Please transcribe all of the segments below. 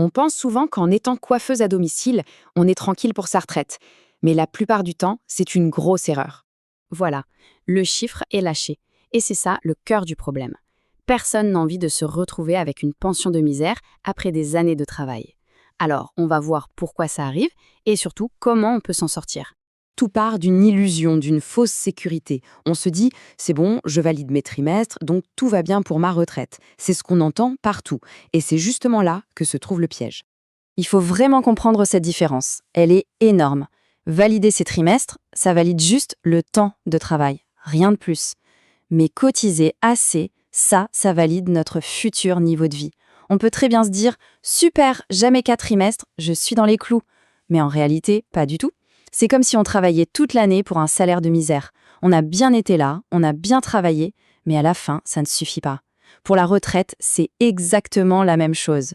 On pense souvent qu'en étant coiffeuse à domicile, on est tranquille pour sa retraite. Mais la plupart du temps, c'est une grosse erreur. Voilà, le chiffre est lâché. Et c'est ça le cœur du problème. Personne n'a envie de se retrouver avec une pension de misère après des années de travail. Alors, on va voir pourquoi ça arrive et surtout comment on peut s'en sortir. Tout part d'une illusion, d'une fausse sécurité. On se dit, c'est bon, je valide mes trimestres, donc tout va bien pour ma retraite. C'est ce qu'on entend partout. Et c'est justement là que se trouve le piège. Il faut vraiment comprendre cette différence. Elle est énorme. Valider ses trimestres, ça valide juste le temps de travail, rien de plus. Mais cotiser assez, ça valide notre futur niveau de vie. On peut très bien se dire « Super, jamais 4 trimestres, je suis dans les clous ». Mais en réalité, pas du tout. C'est comme si on travaillait toute l'année pour un salaire de misère. On a bien été là, on a bien travaillé, mais à la fin, ça ne suffit pas. Pour la retraite, c'est exactement la même chose.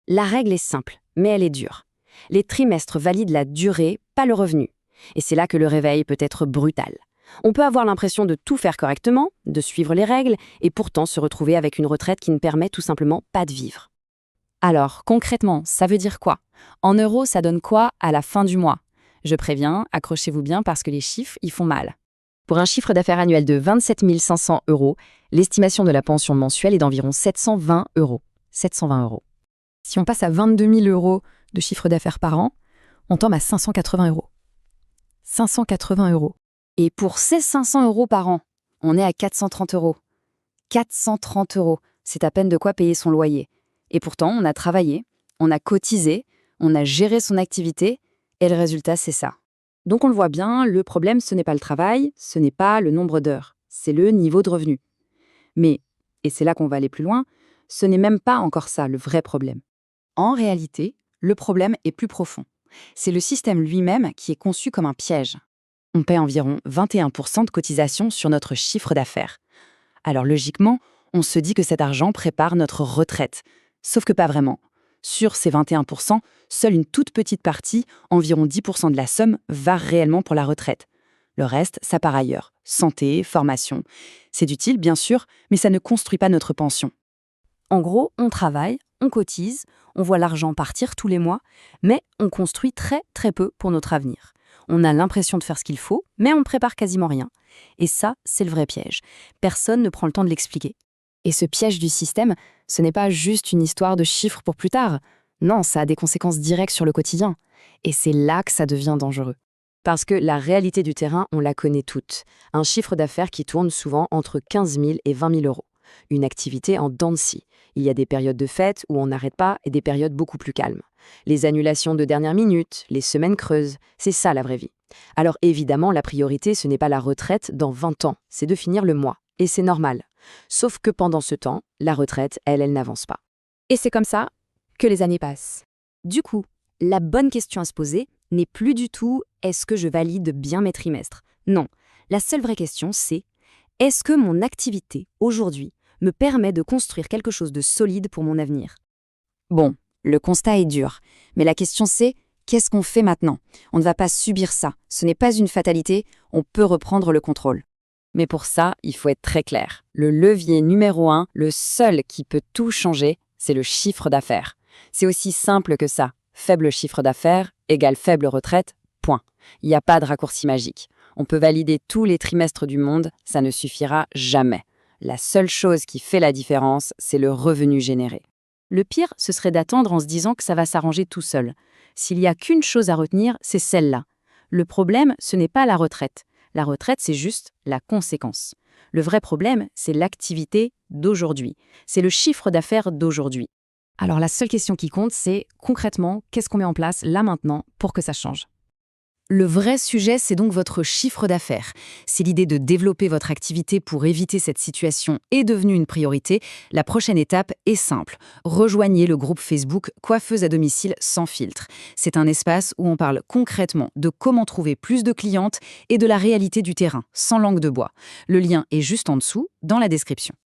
La règle est simple, mais elle est dure. Les trimestres valident la durée, pas le revenu. Et c'est là que le réveil peut être brutal. On peut avoir l'impression de tout faire correctement, de suivre les règles, et pourtant se retrouver avec une retraite qui ne permet tout simplement pas de vivre. Alors, concrètement, ça veut dire quoi? En euros, ça donne quoi à la fin du mois? Je préviens, accrochez-vous bien parce que les chiffres, ils font mal. Pour un chiffre d'affaires annuel de 27 500 €, l'estimation de la pension mensuelle est d'environ 720 €. 720 €. Si on passe à 22 000 € de chiffre d'affaires par an, on tombe à 580 €. 580 €. Et pour ces 500 € par an, on est à 430 €. 430 €, c'est à peine de quoi payer son loyer. Et pourtant, on a travaillé, on a cotisé, on a géré son activité, et le résultat, c'est ça. Donc on le voit bien, le problème, ce n'est pas le travail, ce n'est pas le nombre d'heures, c'est le niveau de revenu. Mais, et c'est là qu'on va aller plus loin, ce n'est même pas encore ça le vrai problème. En réalité, le problème est plus profond. C'est le système lui-même qui est conçu comme un piège. On paie environ 21% de cotisation sur notre chiffre d'affaires. Alors logiquement, on se dit que cet argent prépare notre retraite. Sauf que pas vraiment. Sur ces 21%, seule une toute petite partie, environ 10% de la somme, va réellement pour la retraite. Le reste, ça part ailleurs. Santé, formation. C'est utile, bien sûr, mais ça ne construit pas notre pension. En gros, on travaille, on cotise, on voit l'argent partir tous les mois, mais on construit très très peu pour notre avenir. On a l'impression de faire ce qu'il faut, mais on ne prépare quasiment rien. Et ça, c'est le vrai piège. Personne ne prend le temps de l'expliquer. Et ce piège du système, ce n'est pas juste une histoire de chiffres pour plus tard. Non, ça a des conséquences directes sur le quotidien. Et c'est là que ça devient dangereux. Parce que la réalité du terrain, on la connaît toute. Un chiffre d'affaires qui tourne souvent entre 15 000 et 20 000 €. Une activité en dents de scie. Il y a des périodes de fête où on n'arrête pas et des périodes beaucoup plus calmes. Les annulations de dernière minute, les semaines creuses, c'est ça la vraie vie. Alors évidemment, la priorité, ce n'est pas la retraite dans 20 ans, c'est de finir le mois. Et c'est normal. Sauf que pendant ce temps, la retraite, elle n'avance pas. Et c'est comme ça que les années passent. Du coup, la bonne question à se poser n'est plus du tout « est-ce que je valide bien mes trimestres ?» Non, la seule vraie question c'est « est-ce que mon activité, aujourd'hui, me permet de construire quelque chose de solide pour mon avenir ?» Bon, le constat est dur, mais la question c'est « qu'est-ce qu'on fait maintenant ?» On ne va pas subir ça, ce n'est pas une fatalité, on peut reprendre le contrôle. Mais pour ça, il faut être très clair. Le levier numéro 1, le seul qui peut tout changer, c'est le chiffre d'affaires. C'est aussi simple que ça. Faible chiffre d'affaires égale faible retraite, point. Il n'y a pas de raccourci magique. On peut valider tous les trimestres du monde, ça ne suffira jamais. La seule chose qui fait la différence, c'est le revenu généré. Le pire, ce serait d'attendre en se disant que ça va s'arranger tout seul. S'il n'y a qu'une chose à retenir, c'est celle-là. Le problème, ce n'est pas la retraite. La retraite, c'est juste la conséquence. Le vrai problème, c'est l'activité d'aujourd'hui. C'est le chiffre d'affaires d'aujourd'hui. Alors la seule question qui compte, c'est concrètement, qu'est-ce qu'on met en place là maintenant pour que ça change ? Le vrai sujet, c'est donc votre chiffre d'affaires. Si l'idée de développer votre activité pour éviter cette situation est devenue une priorité, la prochaine étape est simple. Rejoignez le groupe Facebook Coiffeuse à domicile sans filtre. C'est un espace où on parle concrètement de comment trouver plus de clientes et de la réalité du terrain, sans langue de bois. Le lien est juste en dessous, dans la description.